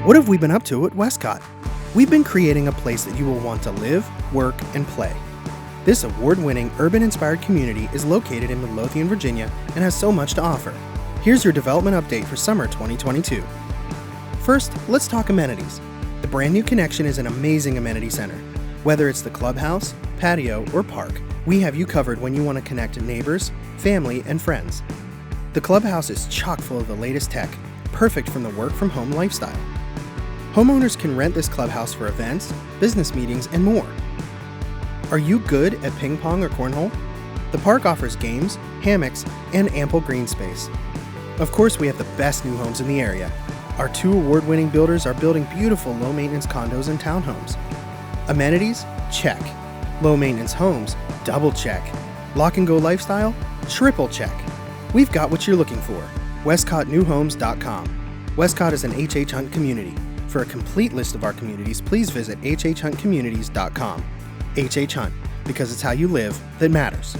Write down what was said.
What have we been up to at Wescott? We've been creating a place that you will want to live, work, and play. This award-winning, urban-inspired community is located in Midlothian, Virginia, and has so much to offer. Here's your development update for summer 2022. First, let's talk amenities. The brand new Connection is an amazing amenity center. Whether it's the clubhouse, patio, or park, we have you covered when you want to connect neighbors, family, and friends. The clubhouse is chock full of the latest tech, perfect from the work-from-home lifestyle. Homeowners can rent this clubhouse for events, business meetings, and more. Are you good at ping pong or cornhole? The park offers games, hammocks, and ample green space. Of course, we have the best new homes in the area. Our 2 award-winning builders are building beautiful low-maintenance condos and townhomes. Amenities? Check. Low-maintenance homes? Double check. Lock-and-go lifestyle? Triple check. We've got what you're looking for. WescottNewHomes.com. Wescott is an HHHunt community. For a complete list of our communities, please visit HHHuntCommunities.com. HHHunt, because it's how you live that matters.